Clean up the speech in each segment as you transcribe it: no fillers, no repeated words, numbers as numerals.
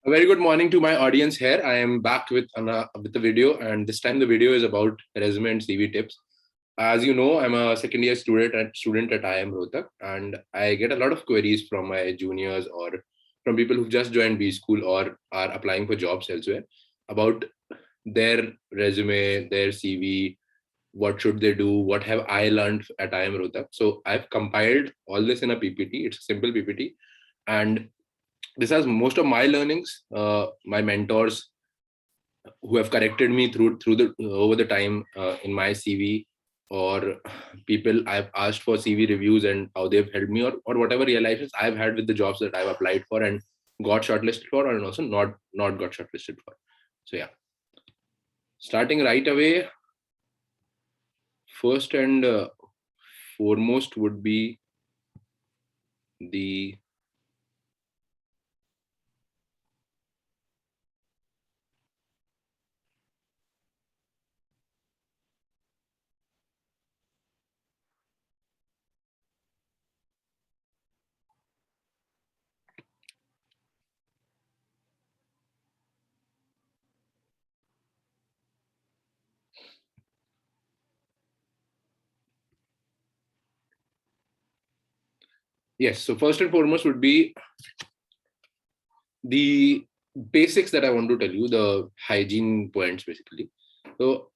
A very good morning to my audience here. I am back with the video, and this time the video is about resume and CV tips. As you know, I'm a second year student at IIM Rohtak, and I get a lot of queries from my juniors or from people who've just joined B school or are applying for jobs elsewhere about their resume, their CV, what should they do, what have I learned at IIM Rohtak. So I've compiled all this in a PPT. It's a simple PPT, and this has most of my learnings, my mentors who have corrected me through the over the time in my CV, or people I've asked for CV reviews and how they've helped me, or whatever realizations I've had with the jobs that I've applied for and got shortlisted for, and also not got shortlisted for. So yeah, starting right away, first and foremost would be the yes. So first and foremost would be the basics that I want to tell you, the hygiene points basically. So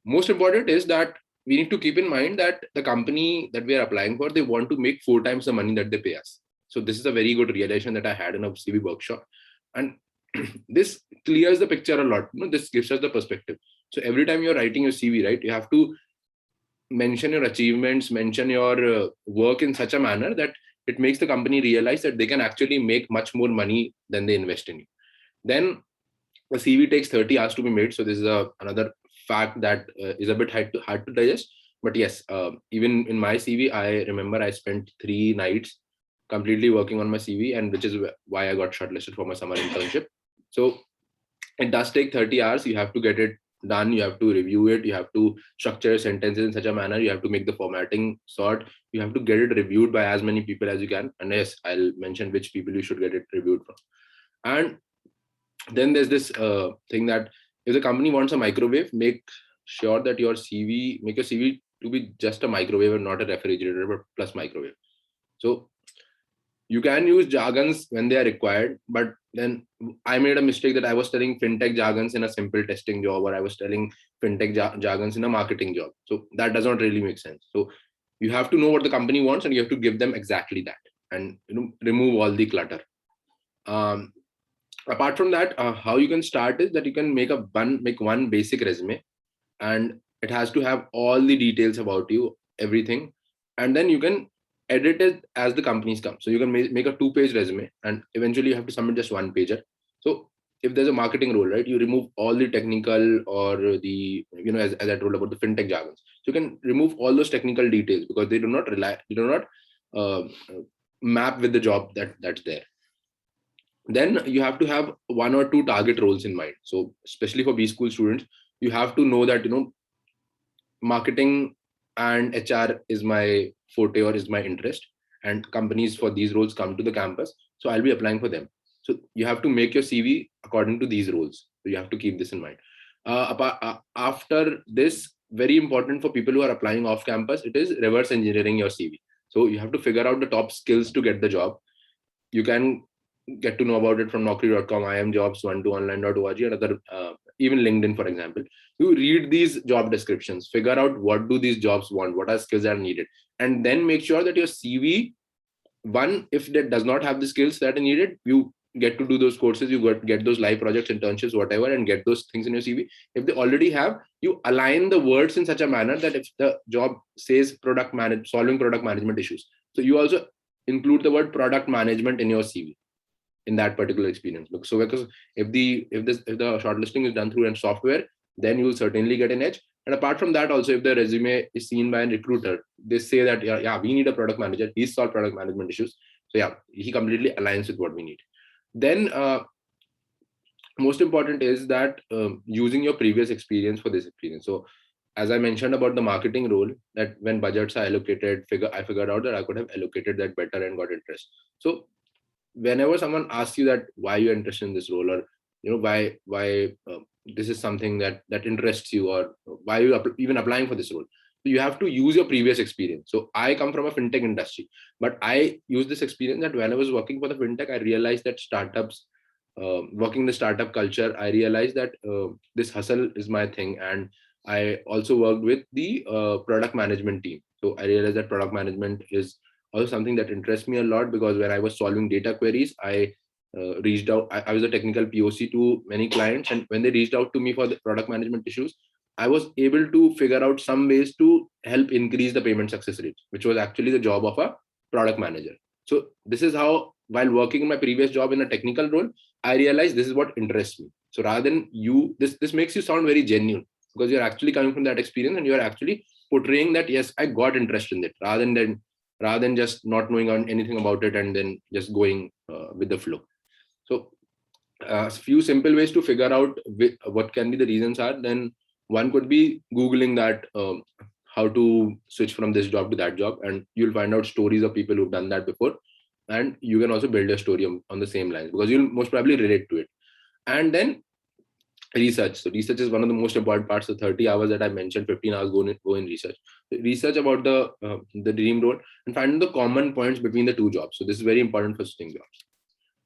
most important is that we need to keep in mind that the company that we are applying for, they want to make 4 times the money that they pay us. So this is a very good realization that I had in a CV workshop, and this clears the picture a lot. This gives us the perspective. So every time you're writing your CV, right, you have to mention your achievements, mention your work in such a manner that it makes the company realize that they can actually make much more money than they invest in you. Then a CV takes 30 hours to be made. So this is another fact that is a bit hard to digest. But yes, even in my CV, I remember I spent 3 nights completely working on my CV, and which is why I got shortlisted for my summer internship. So it does take 30 hours. You have to get it done. You have to review it. You have to structure sentences in such a manner. You have to make the formatting sort. You have to get it reviewed by as many people as you can. And yes, I'll mention which people you should get it reviewed from. And then there's this thing that if the company wants a microwave, make sure that make your CV to be just a microwave and not a refrigerator, but plus microwave. So you can use jargons when they are required, but then I made a mistake that I was telling fintech jargons in a simple testing job, or I was telling fintech jargons in a marketing job. So that does not really make sense. So you have to know what the company wants, and you have to give them exactly that, and remove all the clutter. um, Apart from that, how you can start is that you can make one basic resume, and it has to have all the details about you, everything, and then you can edit it as the companies come. So you can make a 2-page resume, and eventually you have to submit just 1 pager. So if there's a marketing role, right, you remove all the technical, or the, as I told about the fintech jargons, so you can remove all those technical details because they do not uh, map with the job that's there. Then you have to have 1 or 2 target roles in mind. So especially for B school students, you have to know that marketing and HR is my forte or is my interest, and companies for these roles come to the campus, so I'll be applying for them. So you have to make your CV according to these roles. So you have to keep this in mind. After this, very important for people who are applying off campus, it is reverse engineering your CV. So you have to figure out the top skills to get the job. You can get to know about it from Naukri.com, IIM Jobs, 12online.org, and other, even LinkedIn, for example. You read these job descriptions, figure out what do these jobs want, what are skills that are needed, and then make sure that your CV, one, if that does not have the skills that are needed, you get to do those courses, you get those live projects, internships, whatever, and get those things in your CV. If they already have, you align the words in such a manner that if the job says solving product management issues, so you also include the word product management in your CV in that particular experience. So because if the shortlisting is done through a software, then you will certainly get an edge. And apart from that, also, if the resume is seen by a recruiter, they say that yeah, we need a product manager, he's solved product management issues, so yeah, he completely aligns with what we need. Then most important is that using your previous experience for this experience. So as I mentioned about the marketing role, that when budgets are allocated, I figured out that I could have allocated that better and got interest. So whenever someone asks you that why you're interested in this role, or why this is something that interests you, or why you even applying for this role, so you have to use your previous experience. So I come from a fintech industry, but I use this experience that when I was working for the fintech, I realized that startups, working the startup culture, I realized that this hustle is my thing. And I also worked with the product management team. So I realized that product management is also something that interests me a lot, because when I was solving data queries, I reached out. I was a technical POC to many clients, and when they reached out to me for the product management issues, I was able to figure out some ways to help increase the payment success rate, which was actually the job of a product manager. So this is how, while working in my previous job in a technical role, I realized this is what interests me. So rather than this makes you sound very genuine, because you're actually coming from that experience and you're actually portraying that yes, I got interest in it, rather than just not knowing anything about it and then just going with the flow. So a few simple ways to figure out what can be the reasons are. Then one could be Googling that, how to switch from this job to that job, and you'll find out stories of people who've done that before. And you can also build a story on the same lines, because you'll most probably relate to it. And then research. So research is one of the most important parts. So 30 hours that I mentioned, 15 hours go in research. Research about the dream role and find the common points between the two jobs. So this is very important for switching jobs.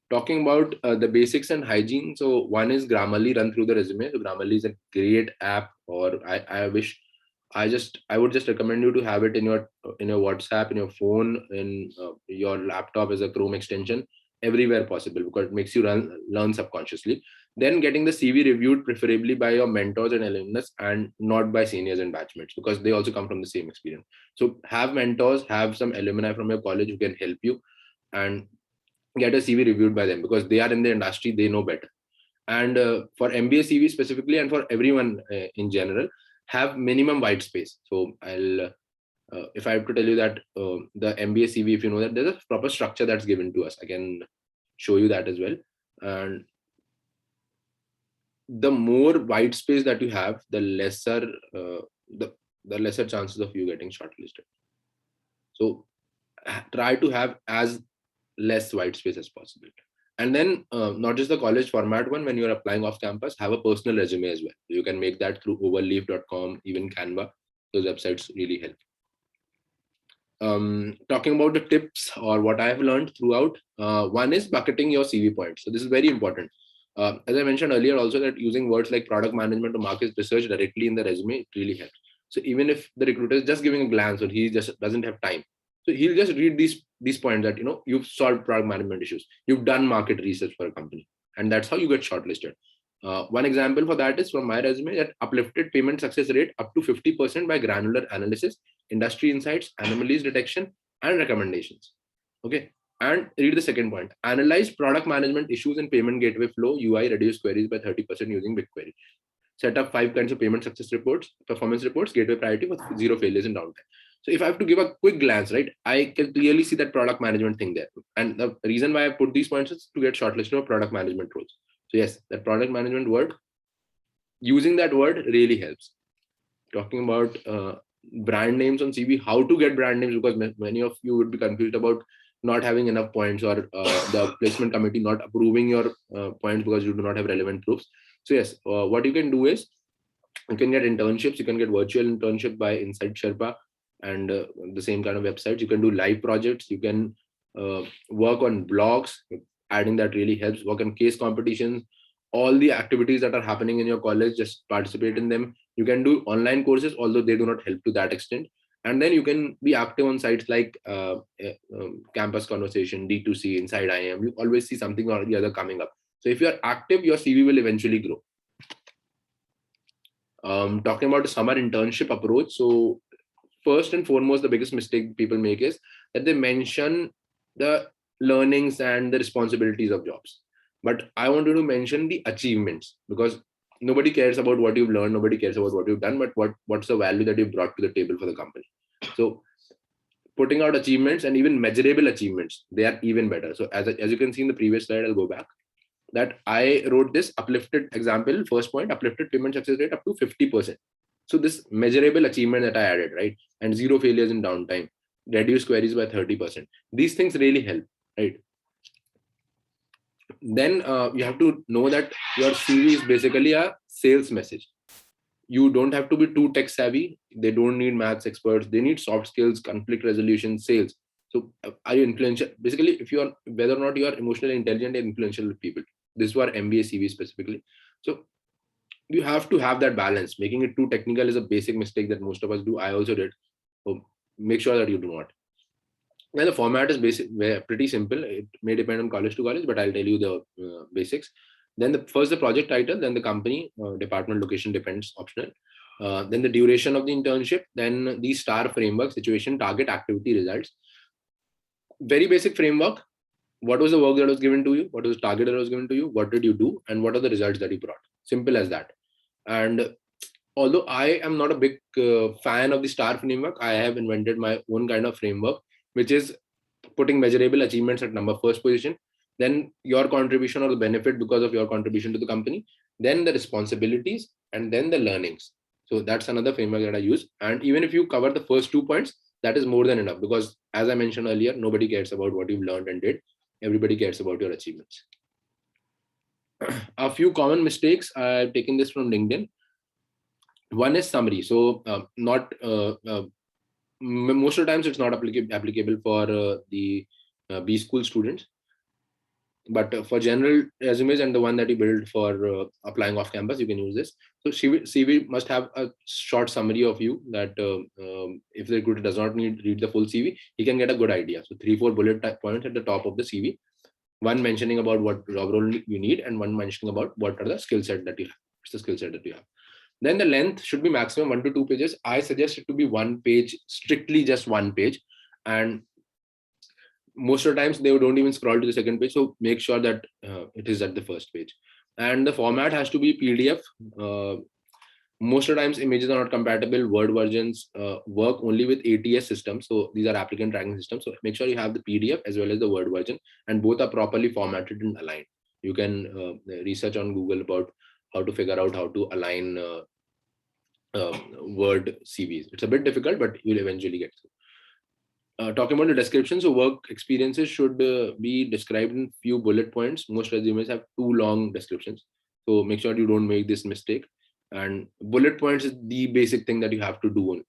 Talking about the basics and hygiene. So one is Grammarly, run through the resume. So Grammarly is a great app, or I would just recommend you to have it in your WhatsApp, in your phone, in your laptop as a Chrome extension, everywhere possible, because it makes you learn subconsciously. Then getting the CV reviewed, preferably by your mentors and alumnus, and not by seniors and batchmates, because they also come from the same experience. So have mentors, have some alumni from your college who can help you, and get a CV reviewed by them, because they are in the industry, they know better. And for MBA CV specifically, and for everyone in general, have minimum white space. So if I have to tell you that the MBA CV, if you know that there's a proper structure that's given to us, I can show you that as well. And the more white space that you have, the lesser the lesser chances of you getting shortlisted. So try to have as less white space as possible. And then not just the college format one, when you're applying off campus, have a personal resume as well. You can make that through overleaf.com, even Canva. Those websites really help. Talking about the tips or what I have learned throughout, one is bucketing your CV points. So this is very important. As I mentioned earlier also, that using words like product management or market research directly in the resume, it really helps. So even if the recruiter is just giving a glance, or he just doesn't have time, so he'll just read these points that you've solved product management issues, you've done market research for a company, and that's how you get shortlisted. One example for that is from my resume, that uplifted payment success rate up to 50% by granular analysis, industry insights, anomalies detection, and recommendations. Okay. And read the second point. Analyze product management issues in payment gateway flow, UI, reduce queries by 30% using BigQuery. Set up 5 kinds of payment success reports, performance reports, gateway priority with 0 failures in downtime. So if I have to give a quick glance, right, I can clearly see that product management thing there. And the reason why I put these points is to get shortlisted for product management roles. So yes, that product management word, using that word really helps. Talking about brand names on CV, how to get brand names, because many of you would be confused about not having enough points, or the placement committee not approving your points because you do not have relevant proofs. So yes, what you can do is you can get internships. You can get virtual internship by Inside Sherpa and the same kind of websites. You can do live projects. You can work on blogs. Adding that really helps. Work on case competitions. All the activities that are happening in your college, just participate in them. You can do online courses, although they do not help to that extent. And then you can be active on sites like Campus Conversation, D2C, Inside IIM. You always see something or the other coming up. So if you're active, your CV will eventually grow. Talking about the summer internship approach. So first and foremost, the biggest mistake people make is that they mention the learnings and the responsibilities of jobs. But I wanted to mention the achievements, because nobody cares about what you've learned, nobody cares about what you've done, but what's the value that you brought to the table for the company. So putting out achievements, and even measurable achievements, they are even better. So as you can see in the previous slide, I'll go back, that I wrote this uplifted example, first point, uplifted payment success rate up to 50%. So this measurable achievement that I added, right? And 0 failures in downtime, reduce queries by 30%. These things really help, right? Then you have to know that your CV is basically a sales message. You don't have to be too tech savvy. They don't need maths experts. They need soft skills, conflict resolution, sales. So are you influential? Basically, if you are, whether or not you are emotionally intelligent and influential with people, this is for MBA CV specifically. So you have to have that balance. Making it too technical is a basic mistake that most of us do. I also did. So make sure that you do not. Well, the format is pretty simple. It may depend on college to college, but I'll tell you the basics. Then first the project title, then the company, department, location depends, optional. Then the duration of the internship, then the STAR framework, situation, target, activity, results. Very basic framework. What was the work that was given to you? What was the target that was given to you? What did you do? And what are the results that you brought? Simple as that. And although I am not a big fan of the STAR framework, I have invented my own kind of framework, which is putting measurable achievements at number first position, then your contribution or the benefit because of your contribution to the company, then the responsibilities, and then the learnings. So that's another framework that I use. And even if you cover the first 2 points, that is more than enough, because as I mentioned earlier, nobody cares about what you've learned and did. Everybody cares about your achievements. A few common mistakes, I've taken this from LinkedIn. One is summary. So not most of the times it's not applicable for the B school students, but for general resumes and the one that you build for applying off campus, you can use this. So CV must have a short summary of you that if the recruiter does not need read the full CV, he can get a good idea. So 3-4 bullet points at the top of the CV, one mentioning about what job role you need, and one mentioning about what are the skill set that you have. It's the skill set that you have. Then the length should be maximum 1 to 2 pages. I suggest it to be 1 page, strictly just 1 page. And most of the times they don't even scroll to the second page. So make sure that it is at the first page. And the format has to be PDF. Most of the times images are not compatible. Word versions work only with ATS systems. So these are applicant tracking systems. So make sure you have the PDF as well as the Word version, and both are properly formatted and aligned. You can research on Google about how to figure out how to align Word CVs. It's a bit difficult, but you'll eventually get through. Talking about the description, so work experiences should be described in few bullet points. Most resumes have too long descriptions. So make sure you don't make this mistake. And bullet points is the basic thing that you have to do.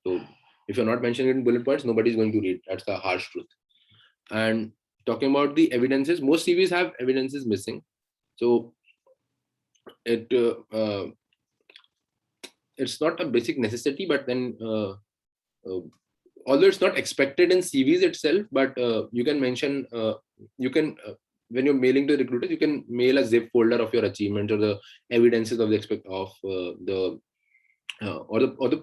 So if you're not mentioning it in bullet points, nobody's going to read. That's the harsh truth. And talking about the evidences, most CVs have evidences missing. So it's not a basic necessity, but then although it's not expected in CVs itself, but you can mention, when you're mailing to recruiters, you can mail a zip folder of your achievements or the evidences of the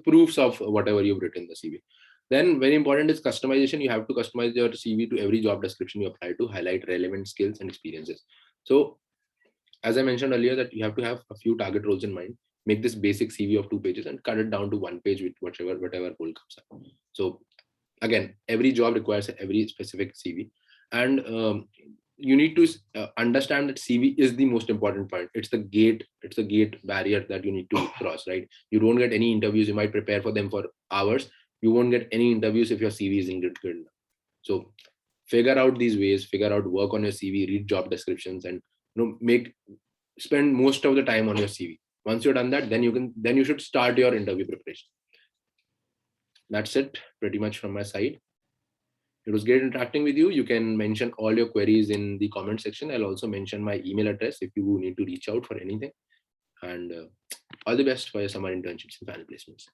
proofs of whatever you've written in the CV. Then very important is customization. You have to customize your CV to every job description you apply to, highlight relevant skills and experiences. So as I mentioned earlier, that you have to have a few target roles in mind. Make this basic CV of 2 pages and cut it down to 1 page with whatever role comes up. So again, every job requires every specific CV, and you need to understand that CV is the most important point. It's the gate barrier that you need to cross, right? You don't get any interviews. You might prepare for them for hours. You won't get any interviews if your CV isn't good enough. So figure out these ways, work on your CV, read job descriptions, and spend most of the time on your CV. Once you've done that, then you should start your interview preparation. That's it pretty much from my side. It was great interacting with you. You can mention all your queries in the comment section. I'll also mention my email address if you need to reach out for anything. And all the best for your summer internships and final placements.